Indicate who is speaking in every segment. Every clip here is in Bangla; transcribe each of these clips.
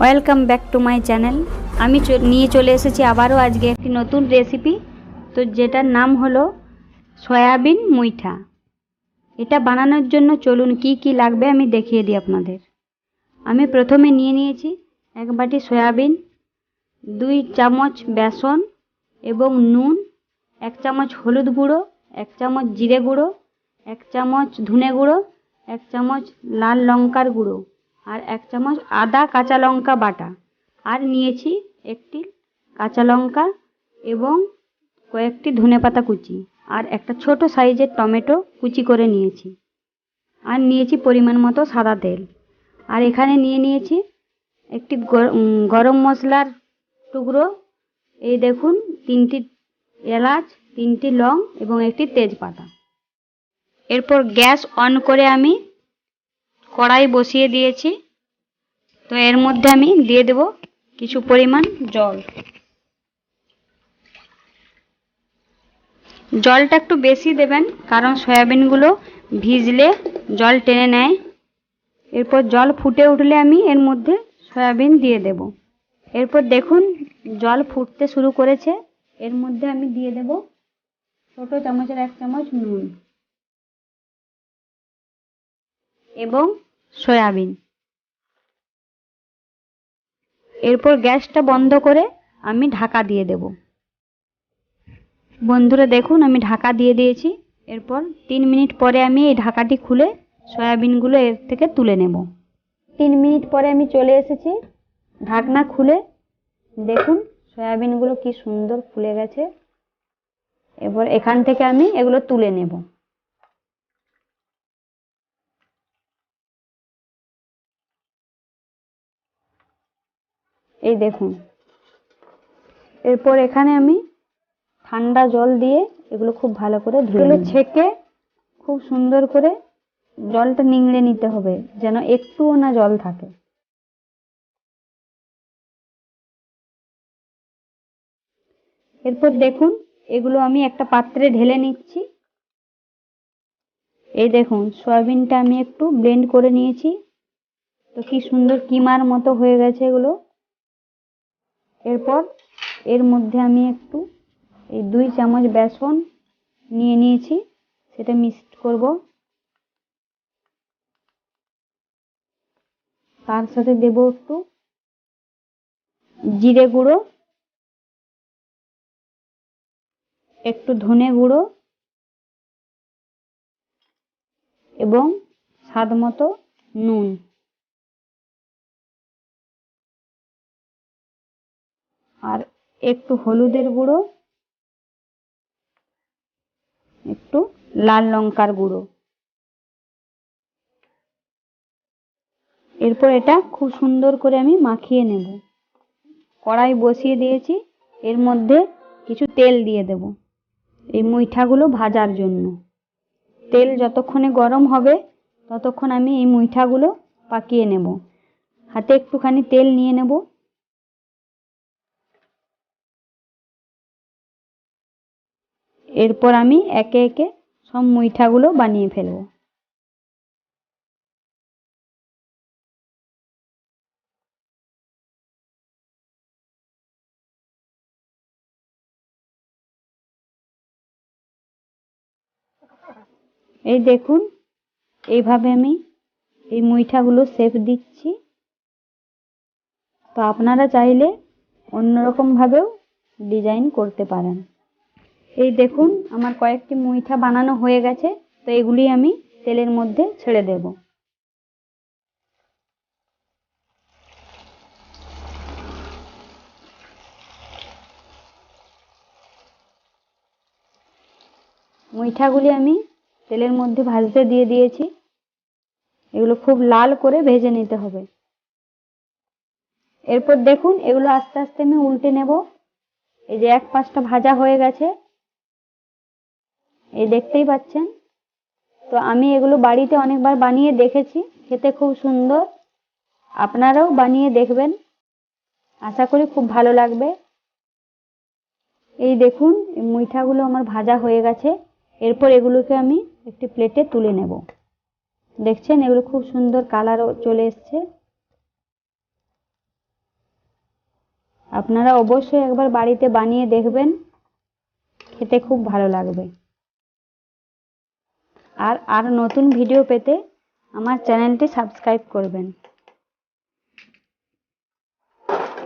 Speaker 1: Welcome back to my channel. আমি নিয়ে চলে এসেছি আবারও আজকে একটি নতুন রেসিপি, তো যেটার নাম হলো সয়াবিন মুইঠা। এটা বানানোর জন্য চলুন কি কি লাগবে আমি দেখিয়ে দিই আপনাদের। আমি প্রথমে নিয়ে নিয়েছি এক বাটি সয়াবিন, 2 চামচ বেসন এবং নুন, 1 চামচ হলুদ গুঁড়ো, 1 চামচ জিরে গুঁড়ো, 1 চামচ ধনে গুঁড়ো, 1 চামচ লাল লঙ্কার গুঁড়ো আর 1 চামচ আদা কাঁচা লঙ্কা বাটা, আর নিয়েছি একটি কাঁচা লঙ্কা এবং কয়েকটি ধনেপাতা কুচি আর একটা ছোট সাইজের টমেটো কুচি করে নিয়েছি, আর নিয়েছি পরিমাণ মতো সাদা তেল। আর এখানে নিয়ে নিয়েছি একটি গরম মশলার টুকরো, এই দেখুন 3টি এলাচ, 3টি লং এবং একটি তেজপাতা। এরপর গ্যাস অন করে আমি কড়াই বসিয়ে দিয়েছি। তো এর মধ্যে আমি দিয়ে দেব কিছু পরিমাণ জল। জলটা একটু বেশি দেবেন, কারণ সয়াবিনগুলো ভিজলে জল টেনে নেয়। এরপর জল ফুটে উঠলে আমি এর মধ্যে সয়াবিন দিয়ে দেব। এরপর দেখুন জল ফুটতে শুরু করেছে। এর মধ্যে আমি দিয়ে দেব ছোট চামচের 1 চামচ নুন এবং সয়াবিন। এরপর গ্যাসটা বন্ধ করে আমি ঢাকা দিয়ে দেব। বন্ধুরা দেখুন আমি ঢাকা দিয়ে দিয়েছি। এরপর 3 মিনিট পরে আমি এই ঢাকাটি খুলে সয়াবিনগুলো এর থেকে তুলে নেব। 3 মিনিট পরে আমি চলে এসেছি। ঢাকনা খুলে দেখুন সয়াবিনগুলো কি সুন্দর ফুলে গেছে। এবার এখান থেকে আমি এগুলো তুলে নেব। এই দেখুন। এরপর এখানে আমি ঠান্ডা জল দিয়ে এগুলো খুব ভালো করে ধুয়ে ছেঁকে খুব সুন্দর করে জলটা নিংড়ে নিতে হবে, যেন একটুও না জল থাকে। এরপর দেখুন এগুলো আমি একটা পাত্রে ঢেলে নিচ্ছি। এই দেখুন সয়াবিনটা আমি একটু ব্লেন্ড করে নিয়েছি। তো কি সুন্দর কিমার মতো হয়ে গেছে এগুলো। এরপর এর মধ্যে আমি একটু এই 2 চামচ বেসন নিয়ে নিয়েছি, সেটা মিক্সড করব। তার সাথে দেব একটু জিরে গুঁড়ো, একটু ধনে গুঁড়ো এবং স্বাদ মতো নুন। আর একটু হলুদের গুঁড়ো, একটু লাল লঙ্কার গুঁড়ো। এরপর এটা খুব সুন্দর করে আমি মাখিয়ে নেব। কড়াই বসিয়ে দিয়েছি, এর মধ্যে কিছু তেল দিয়ে দেব এই মুইঠাগুলো ভাজার জন্য। তেল যতক্ষণে গরম হবে ততক্ষণ আমি এই মুইঠাগুলো পাকিয়ে নেব। হাতে একটুখানি তেল নিয়ে নেব। এরপর আমি একে একে সব মুইঠাগুলো বানিয়ে ফেলব। এই দেখুন এইভাবে আমি এই মুইঠাগুলো শেপ দিচ্ছি। তো আপনারা চাইলে অন্যরকম ভাবেও ডিজাইন করতে পারেন। এই দেখুন আমার কয়েকটি মুইঠা বানানো হয়ে গেছে। তো এগুলি আমি তেলের মধ্যে ছেড়ে দেব। মুইঠাগুলি আমি তেলের মধ্যে ভাজতে দিয়ে দিয়েছি। এগুলো খুব লাল করে ভেজে নিতে হবে। এরপর দেখুন এগুলো আস্তে আস্তে আমি উল্টে নেব। এই যে এক পাশটা ভাজা হয়ে গেছে, এই দেখতেই পাচ্ছেন। তো আমি এগুলো বাড়িতে অনেকবার বানিয়ে দেখেছি, খেতে খুব সুন্দর। আপনারাও বানিয়ে দেখবেন, আশা করি খুব ভালো লাগবে। এই দেখুন এই মুইঠাগুলো আমার ভাজা হয়ে গেছে। এরপর এগুলোকে আমি একটি প্লেটে তুলে নেব। দেখছেন এগুলো খুব সুন্দর কালারও চলে এসছে। আপনারা অবশ্যই একবার বাড়িতে বানিয়ে দেখবেন, খেতে খুব ভালো লাগবে। আর নতুন ভিডিও পেতে আমার চ্যানেলটি সাবস্ক্রাইব করবেন।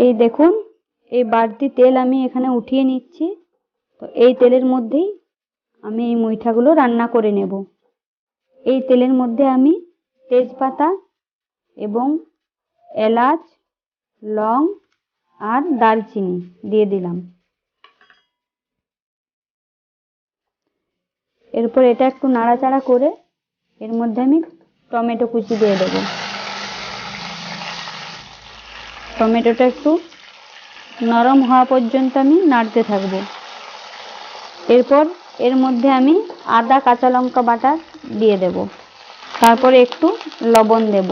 Speaker 1: এই দেখুন, এই বাড়তি তেল আমি এখানে উঠিয়ে নিচ্ছি। তো এই তেলের মধ্যেই আমি এই মুইঠাগুলো রান্না করে নেব। এই তেলের মধ্যে আমি তেজপাতা এবং এলাচ, লং আর দারচিনি দিয়ে দিলাম। এরপর এটা একটু নাড়াচাড়া করে এর মধ্যে আমি টমেটো কুচি দিয়ে দেব। টমেটোটা একটু নরম হওয়া পর্যন্ত আমি নাড়তে থাকব। এরপর এর মধ্যে আমি আদা কাঁচা লঙ্কা বাটা দিয়ে দেব। তারপরে একটু লবণ দেব।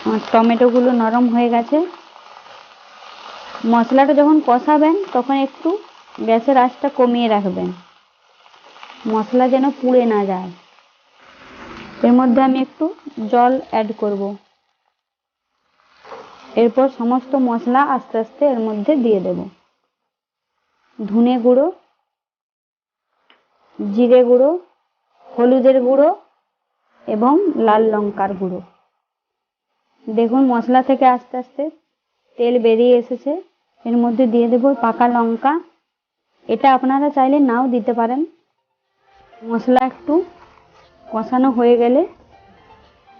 Speaker 1: আমার টমেটোগুলো নরম হয়ে গেছে। মশলাটা যখন কষাবেন তখন একটু গ্যাসের আঁচটা কমিয়ে রাখবেন, মশলা যেন পুড়ে না যায়। এর মধ্যে আমি একটু জল অ্যাড করব। এরপর সমস্ত মশলা আস্তে আস্তে এর মধ্যে দিয়ে দেব। ধনে গুঁড়ো, জিরে গুঁড়ো, হলুদের গুঁড়ো এবং লাল লঙ্কার গুঁড়ো। দেখুন মশলা থেকে আস্তে আস্তে তেল বেরিয়ে এসেছে। এর মধ্যে দিয়ে দেব পাকা লঙ্কা। এটা আপনারা চাইলে নাও দিতে পারেন। মশলা একটু কষানো হয়ে গেলে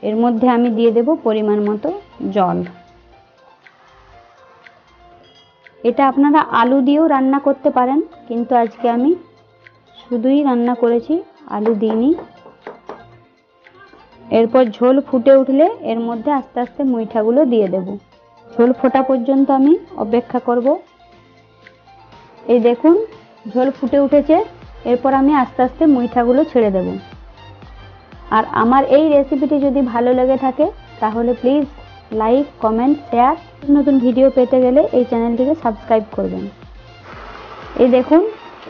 Speaker 1: এর মধ্যে আমি দিয়ে দেব পরিমাণ মতো জল। এটা আপনারা আলু দিয়েও রান্না করতে পারেন, কিন্তু আজকে আমি শুধুই রান্না করেছি, আলু দিইনি। এরপর ঝোল ফুটে উঠলে এর মধ্যে আস্তে আস্তে মুইঠাগুলো দিয়ে দেব। ঝোল ফোটা পর্যন্ত আমি অপেক্ষা করব। এই দেখুন ঝোল ফুটে উঠেছে। এরপর আমি আস্তে আস্তে মুইঠাগুলো ছেড়ে দেব। আর আমার এই রেসিপিটি যদি ভালো লেগে থাকে তাহলে প্লিজ লাইক, কমেন্ট, শেয়ার। নতুন ভিডিও পেতে গেলে এই চ্যানেলটিকে সাবস্ক্রাইব করবেন। এই দেখুন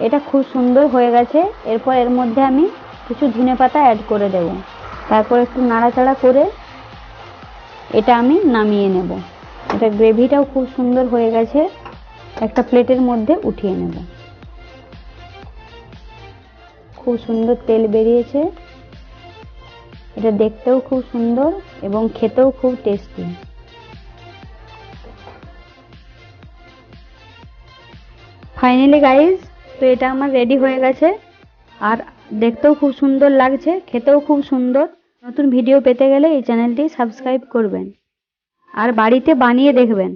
Speaker 1: এটা খুব সুন্দর হয়ে গেছে। এরপর এর মধ্যে আমি কিছু ধনেপাতা অ্যাড করে দেব। তারপর একটু নাড়াচাড়া করে এটা আমি নামিয়ে নেব। এটা গ্রেভিটাও খুব সুন্দর হয়ে গেছে। একটা প্লেটের মধ্যে উঠিয়ে নেব। খুব সুন্দর তেল বেরিয়েছে। এটা দেখতেও খুব সুন্দর এবং খেতেও খুব টেস্টি। ফাইনালি গাইস, তো এটা আমার রেডি হয়ে গেছে। আর দেখতেও খুব সুন্দর লাগছে, খেতেও খুব সুন্দর। নতুন ভিডিও পেতে গেলে এই চ্যানেলটি সাবস্ক্রাইব করবেন আর বাড়িতে বানিয়ে দেখবেন।